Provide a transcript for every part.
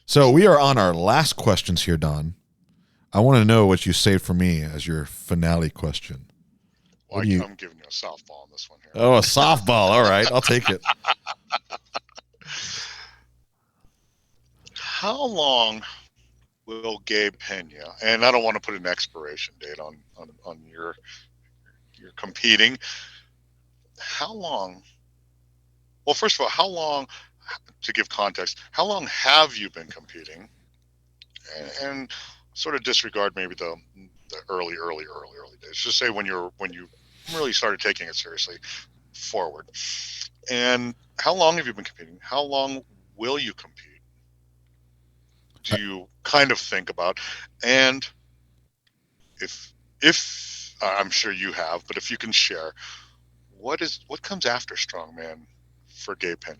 So we are on our last questions here, Don. I want to know what you saved for me as your finale question. Well, What do you? I'm giving you a softball on this one here. Oh, a softball. All right, I'll take it. How long will Gabe Pena, and I don't want to put an expiration date on your competing. How long? Well, first of all, how long? To give context, how long have you been competing? And sort of disregard maybe the early days. Just say when you really started taking it seriously forward. And how long have you been competing? How long will you compete? Do you kind of think about? And if I'm sure you have, but if you can share, what comes after strongman for Gabe Pena?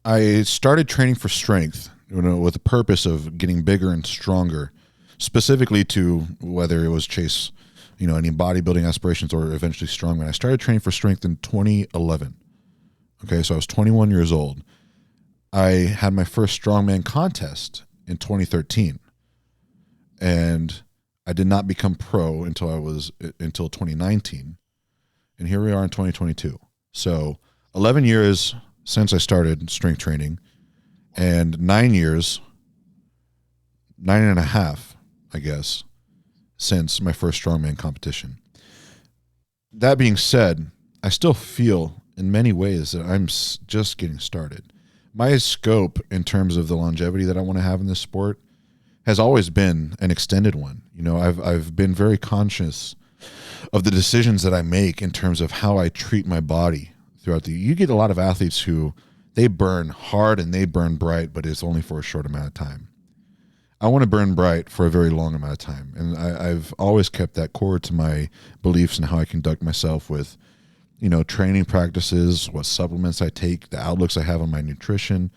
I started training for strength, with the purpose of getting bigger and stronger, specifically to whether it was chase, any bodybuilding aspirations or eventually strongman. I started training for strength in 2011. Okay, so I was 21 years old. I had my first strongman contest in 2013, and I did not become pro until 2019, and here we are in 2022. So 11 years since I started strength training, and 9 years, 9.5, I guess, since my first strongman competition. That being said, I still feel in many ways that I'm just getting started. My scope in terms of the longevity that I want to have in this sport has always been an extended one. I've been very conscious of the decisions that I make in terms of how I treat my body throughout the. You get a lot of athletes who they burn hard and they burn bright, but it's only for a short amount of time. I want to burn bright for a very long amount of time, and I've always kept that core to my beliefs and how I conduct myself with, training practices, what supplements I take, the outlooks I have on my nutrition.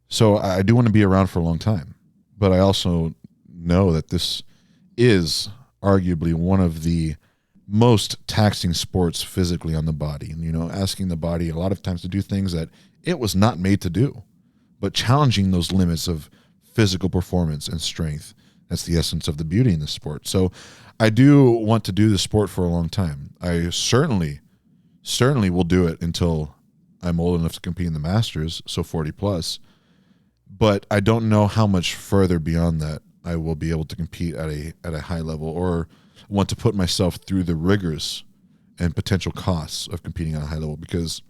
So I do want to be around for a long time, but I also know that this is arguably one of the most taxing sports physically on the body, and asking the body a lot of times to do things that it was not made to do, but challenging those limits of physical performance and strength. That's the essence of the beauty in the sport. So I do want to do the sport for a long time. I certainly will do it until I'm old enough to compete in the Masters, so 40 plus. But I don't know how much further beyond that I will be able to compete at a high level, or want to put myself through the rigors and potential costs of competing at a high level, because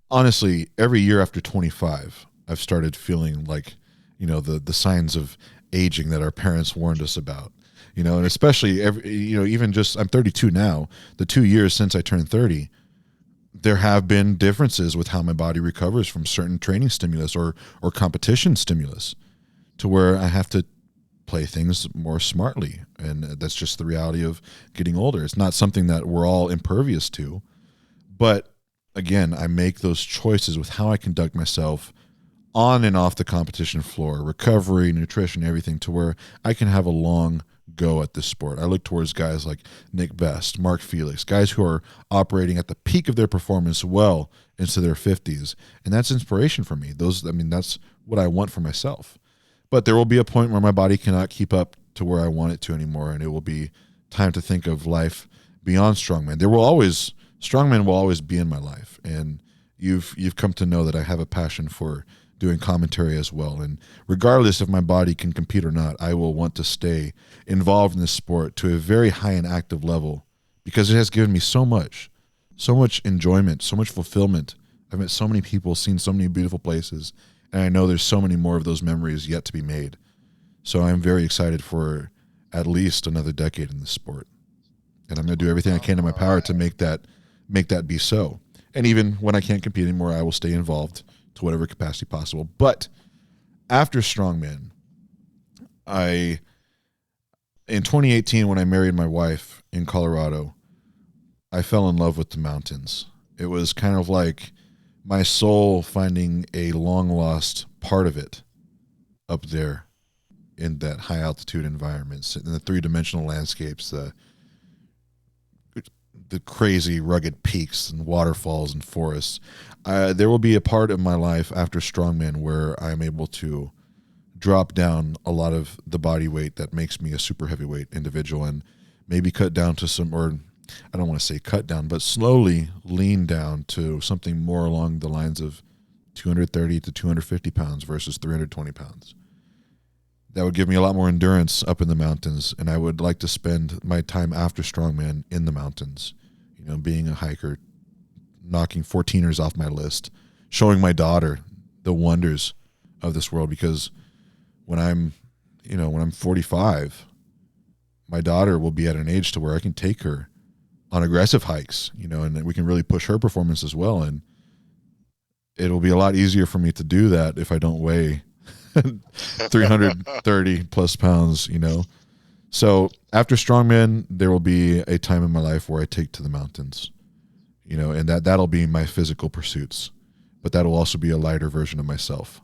honestly, every year after 25, I've started feeling like, the signs of aging that our parents warned us about, and especially even just, I'm 32 now, the 2 years since I turned 30, there have been differences with how my body recovers from certain training stimulus or competition stimulus, to where I have to play things more smartly. And that's just the reality of getting older. It's not something that we're all impervious to, but again, I make those choices with how I conduct myself on and off the competition floor, recovery, nutrition, everything, to where I can have a long go at this sport. I look towards guys like Nick Best, Mark Felix, guys who are operating at the peak of their performance well into their 50s. And that's inspiration for me. That's what I want for myself. But there will be a point where my body cannot keep up to where I want it to anymore, and it will be time to think of life beyond strongman. Strongman will always be in my life, and you've come to know that I have a passion for doing commentary as well. And regardless if my body can compete or not, I will want to stay involved in this sport to a very high and active level, because it has given me so much enjoyment, so much fulfillment. I've met so many people, seen so many beautiful places, and I know there's so many more of those memories yet to be made. So I'm very excited for at least another decade in this sport. And I'm going to do everything I can in my power to make that be so. And even when I can't compete anymore, I will stay involved to whatever capacity possible. But after strongman, in 2018, when I married my wife in Colorado, I fell in love with the mountains. It was kind of like my soul finding a long-lost part of it up there in that high-altitude environment, in the three-dimensional landscapes, the crazy rugged peaks and waterfalls and forests. There will be a part of my life after Strongman where I'm able to drop down a lot of the body weight that makes me a super heavyweight individual, and maybe cut down to some, or I don't want to say cut down, but slowly lean down to something more along the lines of 230 to 250 pounds versus 320 pounds. That would give me a lot more endurance up in the mountains, and I would like to spend my time after Strongman in the mountains, being a hiker, knocking 14ers off my list, showing my daughter the wonders of this world, because when I'm 45, my daughter will be at an age to where I can take her on aggressive hikes, and we can really push her performance as well. And it'll be a lot easier for me to do that if I don't weigh 330 plus pounds, So after Strongman, there will be a time in my life where I take to the mountains, and that'll be my physical pursuits, but that'll also be a lighter version of myself.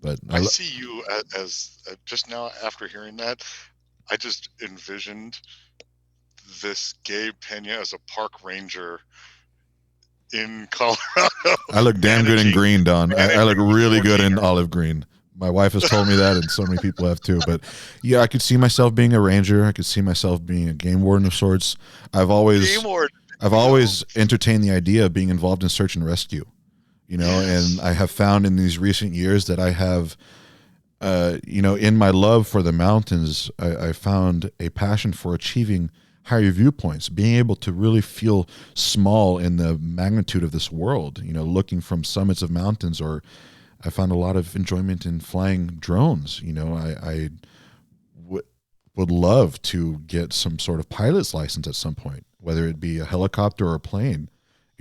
But I see you as just now after hearing that, I just envisioned this Gabe Pena as a park ranger in Colorado. I look damn good in green, Don. I look really good in olive green. My wife has told me that, and so many people have too. But yeah, I could see myself being a ranger. I could see myself being a game warden of sorts. I've always entertained the idea of being involved in search and rescue. And I have found in these recent years that I have, in my love for the mountains, I found a passion for achieving higher viewpoints, being able to really feel small in the magnitude of this world, looking from summits of mountains. Or I found a lot of enjoyment in flying drones. I would love to get some sort of pilot's license at some point, whether it be a helicopter or a plane.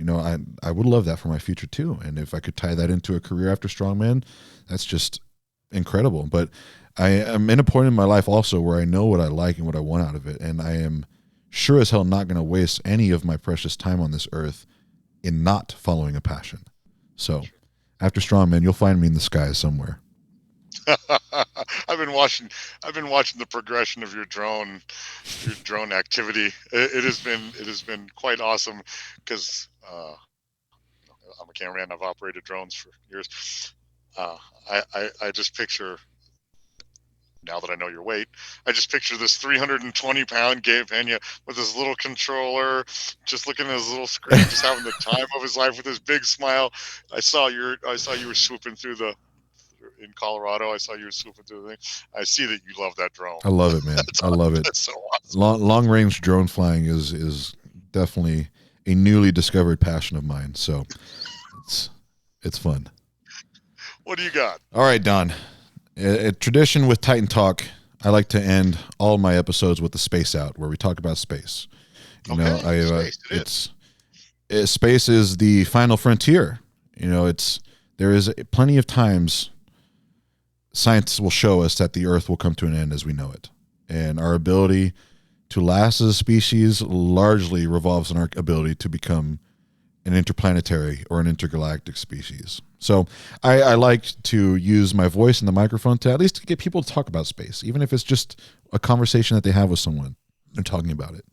I would love that for my future too. And if I could tie that into a career after Strongman, that's just incredible. But I am in a point in my life also where I know what I like and what I want out of it. And I am sure as hell not going to waste any of my precious time on this earth in not following a passion. So after Strongman, you'll find me in the sky somewhere. I've been watching the progression of your drone activity. It has been quite awesome, because I'm a cameraman. I've operated drones for years. I just picture, now that I know your weight, I just picture this 320-pound Gabe Pena with his little controller, just looking at his little screen, just having the time of his life with his big smile. I saw you were swooping through in Colorado. I saw you were swooping through the thing. I see that you love that drone. I love it, man. I love it. That's so awesome. Long range drone flying is definitely a newly discovered passion of mine. So it's fun. What do you got? All right, Don. A tradition with Titan Talk, I like to end all my episodes with the Space Out, where we talk about space. Space is the final frontier. There is plenty of times science will show us that the Earth will come to an end as we know it, and our ability to last as a species largely revolves on our ability to become an interplanetary or an intergalactic species. So I like to use my voice and the microphone to at least get people to talk about space, even if it's just a conversation that they have with someone and talking about it.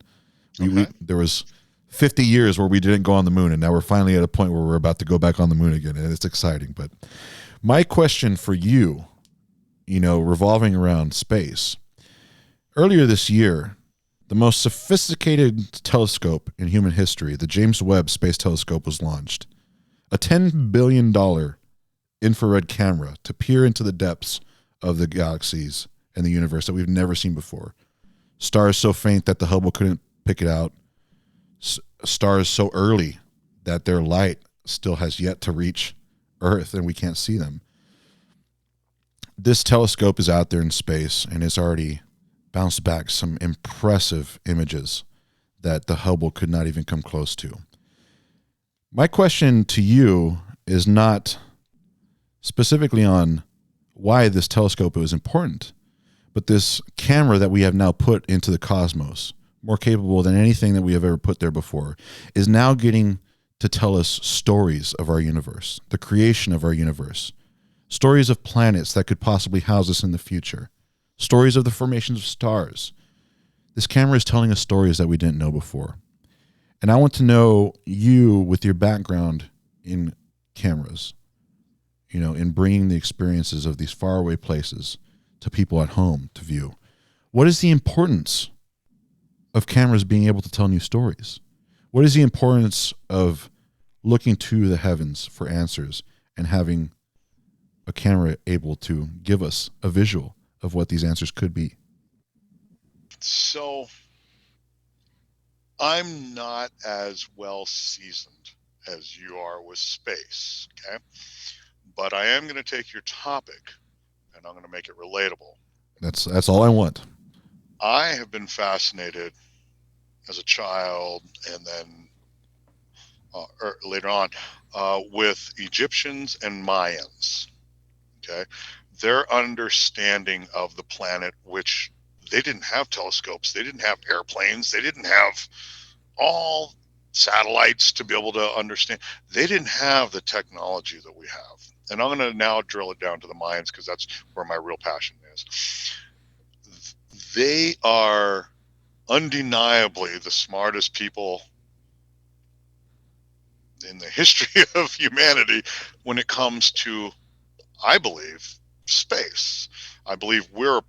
There was 50 years where we didn't go on the moon, and now we're finally at a point where we're about to go back on the moon again, and it's exciting. But my question for you, revolving around space, earlier this year, the most sophisticated telescope in human history, the James Webb Space Telescope, was launched. A $10 billion infrared camera to peer into the depths of the galaxies and the universe that we've never seen before. Stars so faint that the Hubble couldn't pick it out. Stars so early that their light still has yet to reach Earth and we can't see them. This telescope is out there in space and it's already bounced back some impressive images that the Hubble could not even come close to. My question to you is not specifically on why this telescope is important, but this camera that we have now put into the cosmos, more capable than anything that we have ever put there before, is now getting to tell us stories of our universe, the creation of our universe, stories of planets that could possibly house us in the future, stories of the formations of stars. This camera is telling us stories that we didn't know before. And I want to know you with your background in cameras, in bringing the experiences of these faraway places to people at home to view. What is the importance of cameras being able to tell new stories? What is the importance of looking to the heavens for answers and having a camera able to give us a visual of what these answers could be? So I'm not as well seasoned as you are with space, okay? But I am going to take your topic and I'm going to make it relatable. That's all I want. I have been fascinated as a child and then later on with Egyptians and Mayans, okay? Their understanding of the planet, which they didn't have telescopes, they didn't have airplanes, they didn't have all satellites to be able to understand. They didn't have the technology that we have. And I'm going to now drill it down to the Mayans because that's where my real passion is. They are undeniably the smartest people in the history of humanity when it comes to, I believe, space. I believe we're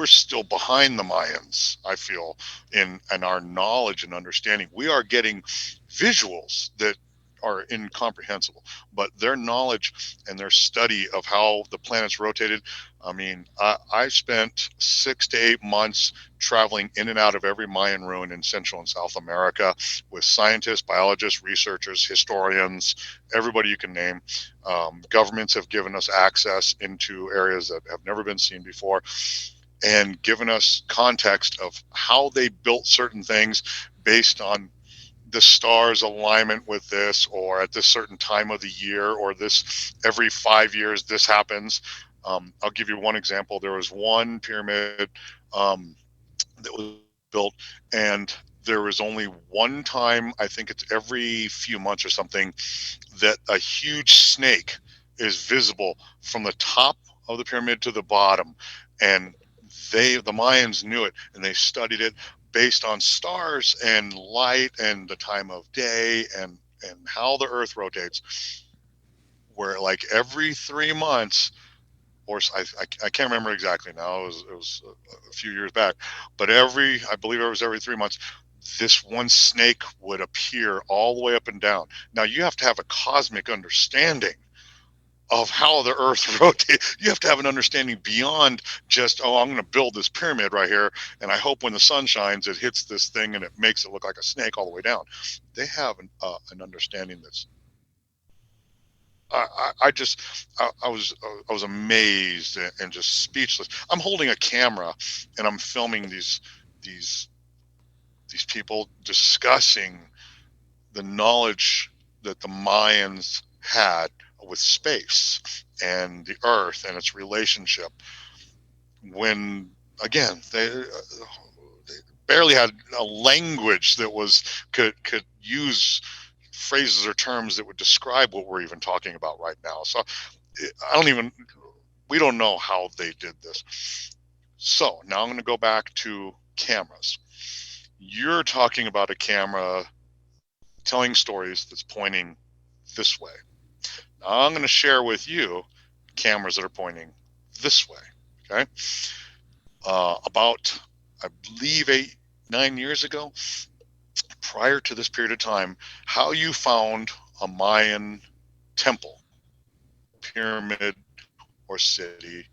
still behind the Mayans, I feel, in our knowledge and understanding. We are getting visuals that are incomprehensible, but their knowledge and their study of how the planets rotated. I mean, I spent 6 to 8 months traveling in and out of every Mayan ruin in Central and South America with scientists, biologists, researchers, historians, everybody you can name. Governments have given us access into areas that have never been seen before and given us context of how they built certain things based on the stars alignment with this, or at this certain time of the year, or this every 5 years this happens. I'll give you one example. There was one pyramid that was built, and there was only one time, I think it's every few months or something, that a huge snake is visible from the top of the pyramid to the bottom. And the Mayans knew it, and they studied it based on stars and light and the time of day and how the earth rotates, where like every 3 months, or I can't remember exactly now. It was a few years back, but I believe it was every 3 months, this one snake would appear all the way up and down. Now you have to have a cosmic understanding of how the earth rotates. You have to have an understanding beyond just, oh, I'm going to build this pyramid right here and I hope when the sun shines it hits this thing and it makes it look like a snake all the way down. They have an understanding that's, I just I was amazed and just speechless. I'm holding a camera and I'm filming these these people discussing the knowledge that the Mayans had with space and the earth and its relationship, when again they barely had a language that was could use phrases or terms that would describe what we're even talking about right now. So I don't even, we don't know how they did this. So now I'm going to go back to cameras. You're talking about a camera telling stories that's pointing this way. Now I'm going to share with you cameras that are pointing this way. Okay. About, I believe, 8, 9 years ago, prior to this period of time, how you found a Mayan temple, pyramid, or city,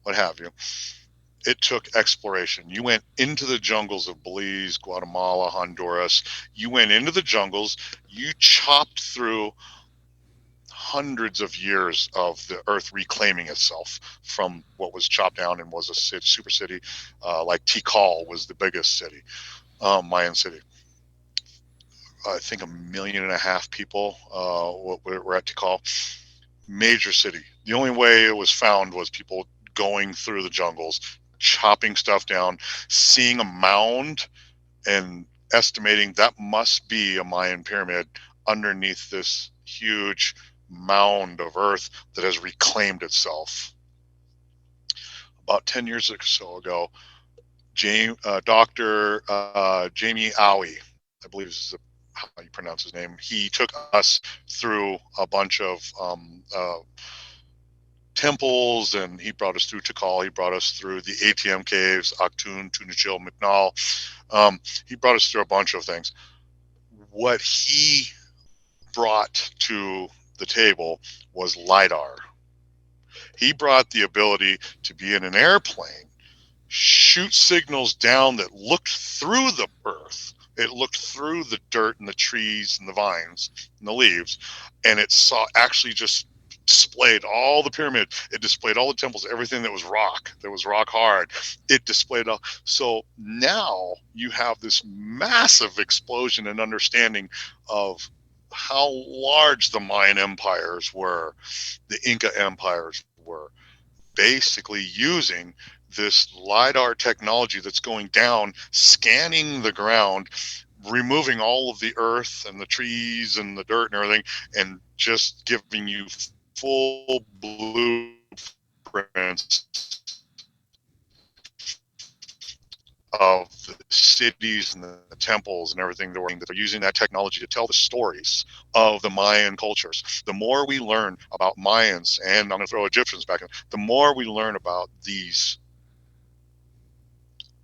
what have you. It took exploration. You went into the jungles of Belize, Guatemala, Honduras. You went into the jungles. You chopped through hundreds of years of the earth reclaiming itself from what was chopped down and was a super city. Like Tikal was the biggest city, Mayan city. I think 1.5 million people were at Tikal. Major city. The only way it was found was people going through the jungles, chopping stuff down, seeing a mound, and estimating that must be a Mayan pyramid underneath this huge mound of earth that has reclaimed itself. About 10 years or so ago, Dr. Jamie Owie, I believe is how you pronounce his name. He took us through a bunch of temples, and he brought us through Tikal. He brought us through the ATM caves, Aktun, Tunajil, McNall. He brought us through a bunch of things. What he brought to the table was LIDAR. He brought the ability to be in an airplane, shoot signals down that looked through the earth. It looked through the dirt and the trees and the vines and the leaves, and it saw actually just displayed all the pyramids. It displayed all the temples, everything that was rock hard. It displayed all. So now you have this massive explosion in understanding of how large the Mayan empires were, the Inca empires were, basically using this LIDAR technology that's going down, scanning the ground, removing all of the earth and the trees and the dirt and everything, and just giving you full blueprints of the cities and the temples and everything that they're using that technology to tell the stories of the Mayan cultures. The more we learn about Mayans, and I'm going to throw Egyptians back in, the more we learn about these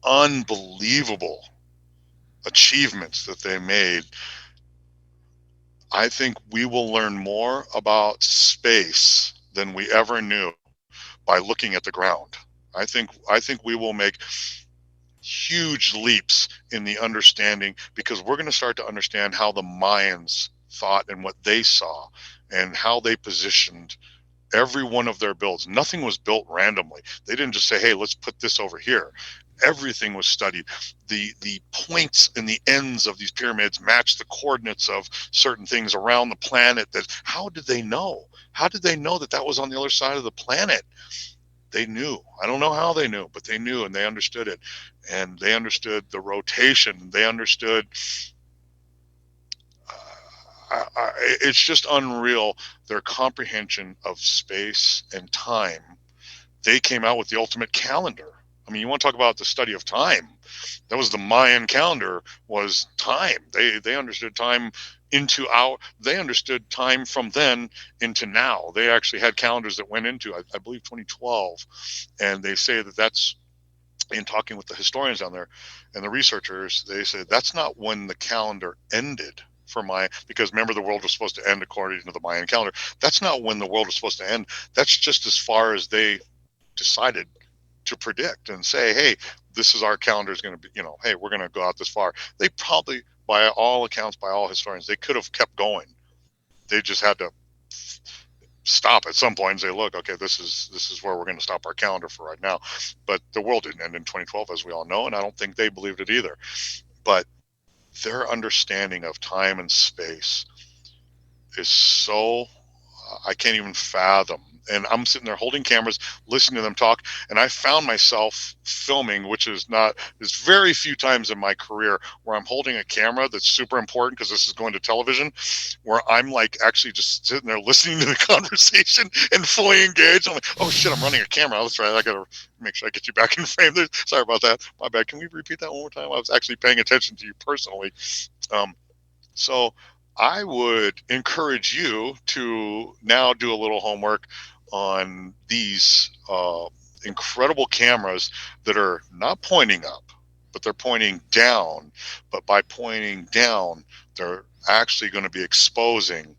unbelievable achievements that they made, I think we will learn more about space than we ever knew by looking at the ground. I think we will make huge leaps in the understanding, because we're going to start to understand how the Mayans thought and what they saw and how they positioned every one of their builds. Nothing was built randomly. They didn't just say, hey, let's put this over here. Everything was studied. The points and the ends of these pyramids match the coordinates of certain things around the planet. That, how did they know? How did they know that that was on the other side of the planet? They knew. I don't know how they knew, but they knew, and they understood it. And they understood the rotation. They understood. It's just unreal, their comprehension of space and time. They came out with the ultimate calendar. I mean, you want to talk about the study of time? That was the Mayan calendar. Was time? They understood time into our. They understood time from then into now. They actually had calendars that went into, I believe, 2012, and they say that that's, in talking with the historians down there and the researchers, they said that's not when the calendar ended for Maya, because remember, the world was supposed to end according to the Mayan calendar. That's not when the world was supposed to end. That's just as far as they decided to predict and say, hey, this is our calendar is going to be, hey, we're going to go out this far. They probably, by all accounts, by all historians, they could have kept going. They just had to stop at some point and say, look, okay, this is where we're going to stop our calendar for right now. But the world didn't end in 2012, as we all know, and I don't think they believed it either. But their understanding of time and space is so, I can't even fathom. And I'm sitting there holding cameras, listening to them talk, and I found myself filming, which is not, there's very few times in my career where I'm holding a camera that's super important because this is going to television, where I'm like actually just sitting there listening to the conversation and fully engaged. I'm like, oh shit, I'm running a camera. That's right. I got to make sure I get you back in frame. Sorry about that. My bad. Can we repeat that one more time? I was actually paying attention to you personally. Um, so I would encourage you to now do a little homework on these incredible cameras that are not pointing up, but they're pointing down. But by pointing down, they're actually going to be exposing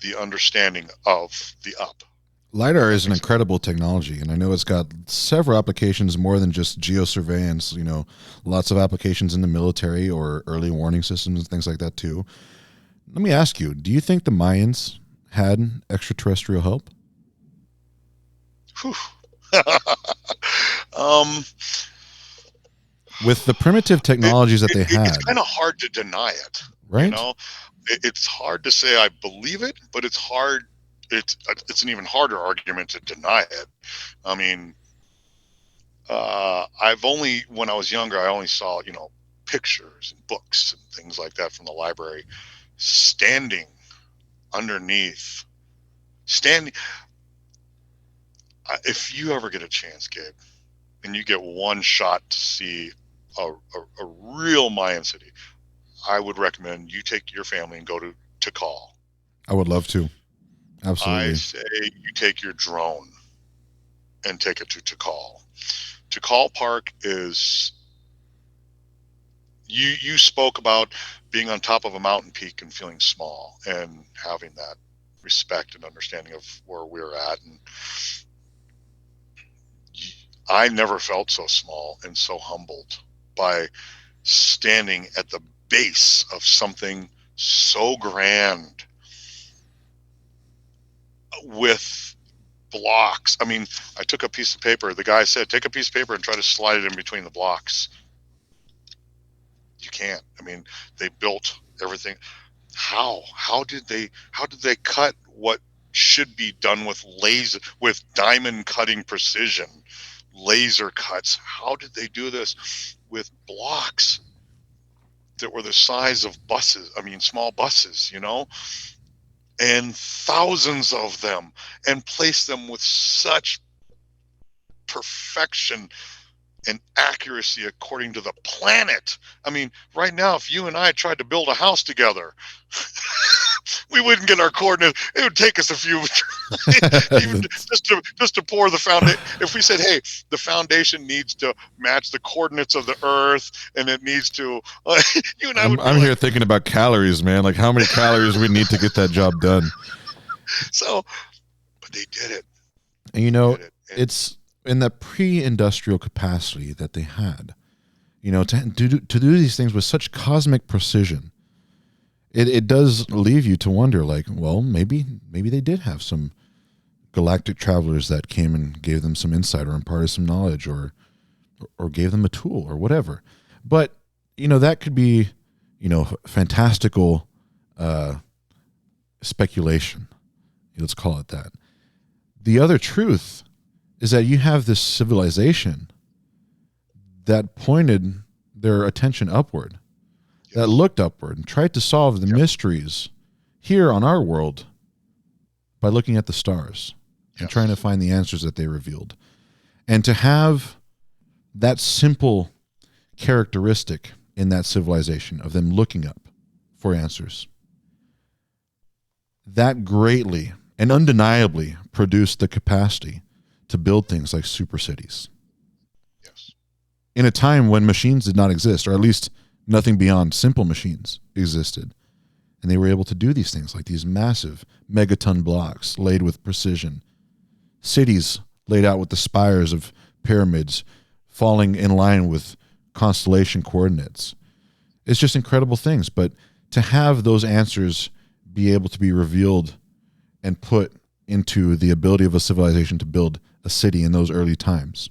the understanding of the up. If LiDAR that is an makes sense. incredible technology, and I know it's got several applications more than just geosurveillance. Lots of applications in the military or early warning systems and things like that too. Let me ask you: do you think the Mayans had extraterrestrial help? um, With the primitive technologies that they it's had, kind of hard to deny it. You right? know, it's hard to say I believe it, but it's hard. It's an even harder argument to deny it. I mean, I've only, when I was younger, I only saw, pictures and books and things like that from the library. Standing underneath, standing. If you ever get a chance, Gabe, and you get one shot to see a real Mayan city, I would recommend you take your family and go to Tikal. I would love to. I Absolutely. say you take your drone and take it to Tikal. Tikal Park is, you spoke about being on top of a mountain peak and feeling small and having that respect and understanding of where we're at. And I never felt so small and so humbled by standing at the base of something so grand with blocks. I mean, I took a piece of paper. The guy said, take a piece of paper and try to slide it in between the blocks. You can't. I mean, they built everything. How did they cut what should be done with with diamond cutting precision, laser cuts? How did they do this with blocks that were the size of buses? I mean, small buses, and thousands of them, and place them with such perfection and accuracy according to the planet. I mean, right now, if you and I tried to build a house together, we wouldn't get our coordinates. It would take us a few, even just to pour the foundation. If we said, "Hey, the foundation needs to match the coordinates of the Earth, and it needs to," you and I would. I'm here thinking about calories, man. Like how many calories we need to get that job done. So, but they did it. And it's in the pre-industrial capacity that they had. To do these things with such cosmic precision. It does leave you to wonder, like, well, maybe they did have some galactic travelers that came and gave them some insight or imparted some knowledge or gave them a tool or whatever. But, that could be, fantastical speculation. Let's call it that. The other truth is that you have this civilization that pointed their attention upward, that looked upward and tried to solve the mysteries here on our world by looking at the stars and trying to find the answers that they revealed. And to have that simple characteristic in that civilization of them looking up for answers, that greatly and undeniably produced the capacity to build things like super cities. Yes. In a time when machines did not exist, or at least nothing beyond simple machines existed. And they were able to do these things like these massive megaton blocks laid with precision, cities laid out with the spires of pyramids falling in line with constellation coordinates. It's just incredible things. But to have those answers be able to be revealed and put into the ability of a civilization to build a city in those early times,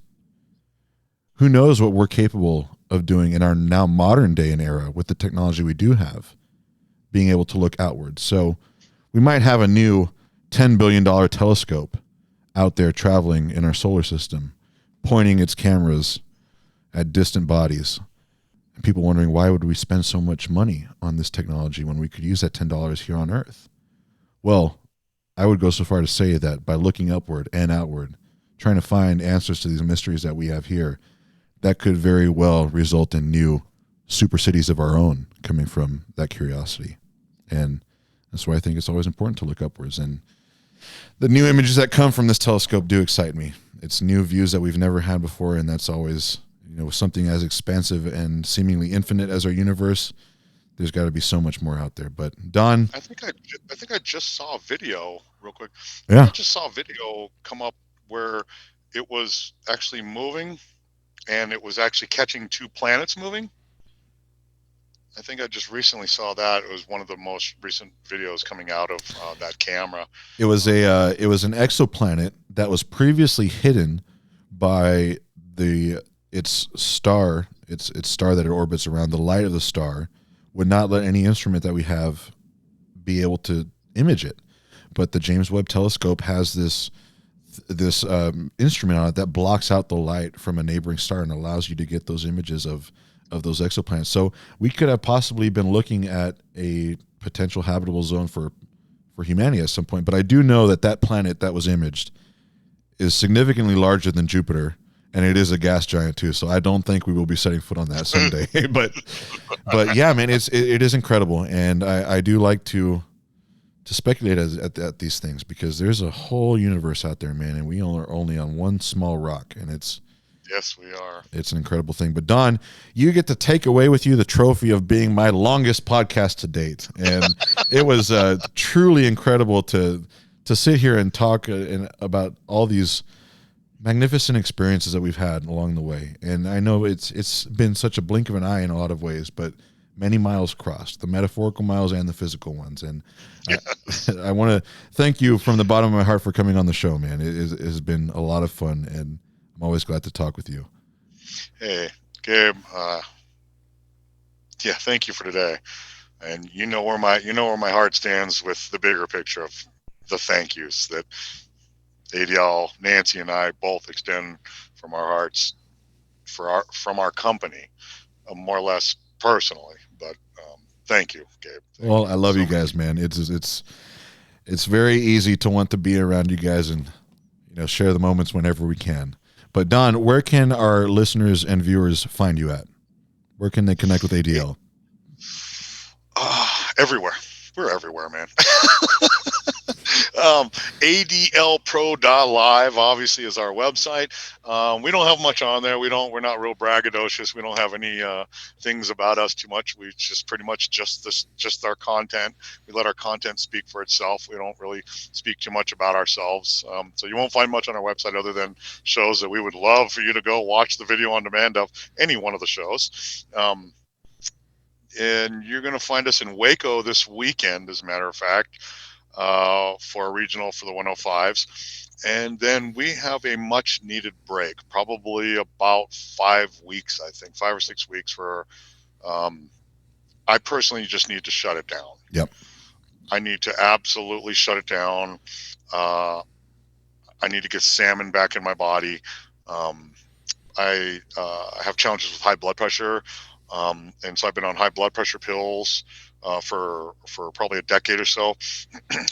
who knows what we're capable of doing in our now modern day and era with the technology we do have, being able to look outward. So we might have a new $10 billion telescope out there traveling in our solar system, pointing its cameras at distant bodies. And people wondering, why would we spend so much money on this technology when we could use that $10 here on Earth? Well, I would go so far to say that by looking upward and outward, trying to find answers to these mysteries that we have here, that could very well result in new super cities of our own coming from that curiosity. And that's why I think it's always important to look upwards. And the new images that come from this telescope do excite me. It's new views that we've never had before, and that's always, something as expansive and seemingly infinite as our universe. There's got to be so much more out there. But Don, I think I just saw a video real quick. Yeah, I just saw a video come up where it was actually moving, and it was actually catching two planets moving. I think I just recently saw that. It was one of the most recent videos coming out of that camera. It was an exoplanet that was previously hidden by its star that it orbits around. The light of the star would not let any instrument that we have be able to image it. But the James Webb Telescope has this instrument on it that blocks out the light from a neighboring star and allows you to get those images of those exoplanets. So we could have possibly been looking at a potential habitable zone for humanity at some point. But I do know that planet that was imaged is significantly larger than Jupiter and it is a gas giant too. So I don't think we will be setting foot on that someday. but yeah, man, it is incredible, and I do like to speculate at these things, because there's a whole universe out there, man, and we are only on one small rock, and it's Yes, we are. It's an incredible thing. But Don, you get to take away with you the trophy of being my longest podcast to date, and it was truly incredible to sit here and talk about all these magnificent experiences that we've had along the way. And I know it's been such a blink of an eye in a lot of ways, but many miles crossed, the metaphorical miles and the physical ones. And I want to thank you from the bottom of my heart for coming on the show, man. It has been a lot of fun, and I'm always glad to talk with you. Hey, Gabe. Yeah, thank you for today. And you know where my heart stands with the bigger picture of the thank yous that ADL, Nancy, and I both extend from our hearts from our company, more or less personally. But thank you, Gabe. Well, I love you guys, man. It's very easy to want to be around you guys and share the moments whenever we can. But Don, where can our listeners and viewers find you at? Where can they connect with ADL? Everywhere. We're everywhere, man. ADLpro.live obviously is our website. We don't have much on there. We're not real braggadocious. We don't have any things about us too much. We just pretty much just our content. We let our content speak for itself. We don't really speak too much about ourselves. So you won't find much on our website other than shows that we would love for you to go watch the video on demand of any one of the shows. And you're going to find us in Waco this weekend, as a matter of fact, for a regional for the 105s. And then we have a much needed break, probably about 5 weeks, I think, 5 or 6 weeks for, I personally just need to shut it down. Yep. I need to absolutely shut it down. I need to get salmon back in my body. I have challenges with high blood pressure. And so I've been on high blood pressure pills for probably a decade or so.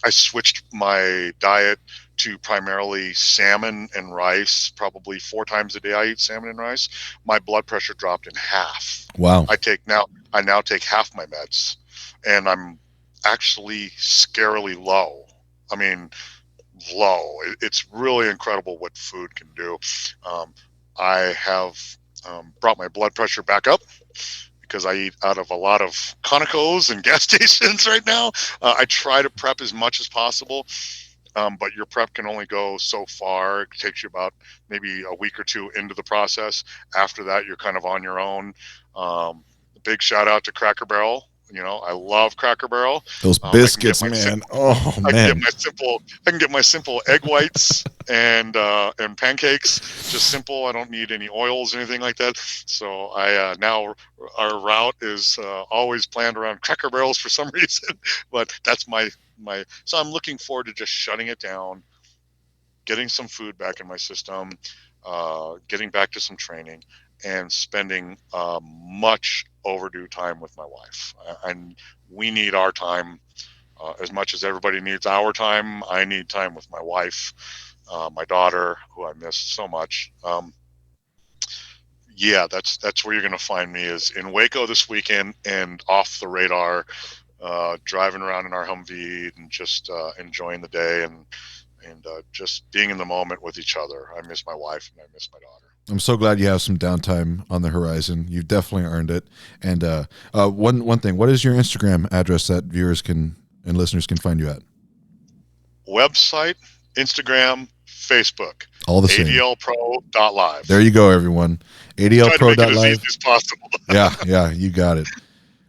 I switched my diet to primarily salmon and rice. Probably 4 times a day I eat salmon and rice. My blood pressure dropped in half. Wow. I now take half my meds, and I'm actually scarily low. I mean, low. It's really incredible what food can do. I have brought my blood pressure back up because I eat out of a lot of Conocos and gas stations right now. I try to prep as much as possible, but your prep can only go so far. It takes you about maybe a week or two into the process. After that, you're kind of on your own. Big shout out to Cracker Barrel. I love Cracker Barrel. Those biscuits, man. Oh man. I can get my simple egg whites and pancakes, just simple. I don't need any oils or anything like that. So I now our route is always planned around Cracker Barrels for some reason. But that's my. So I'm looking forward to just shutting it down, getting some food back in my system, getting back to some training, and spending much overdue time with my wife. And we need our time as much as everybody needs our time. I need time with my wife, my daughter, who I miss so much. Yeah, that's where you're going to find me, is in Waco this weekend and off the radar, driving around in our Humvee and just enjoying the day and just being in the moment with each other. I miss my wife and I miss my daughter. I'm so glad you have some downtime on the horizon. You've definitely earned it. And one thing, what is your Instagram address that viewers and listeners can find you at? Website, Instagram, Facebook. All the same. ADLpro.live. There you go, everyone. ADLpro.live. Try to make it as easy as possible. Yeah, you got it.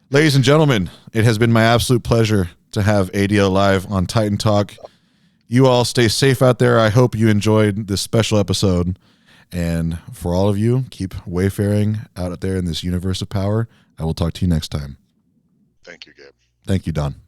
Ladies and gentlemen, it has been my absolute pleasure to have ADL live on Titan Talk. You all stay safe out there. I hope you enjoyed this special episode. And for all of you, keep wayfaring out there in this universe of power. I will talk to you next time. Thank you, Gabe. Thank you, Don.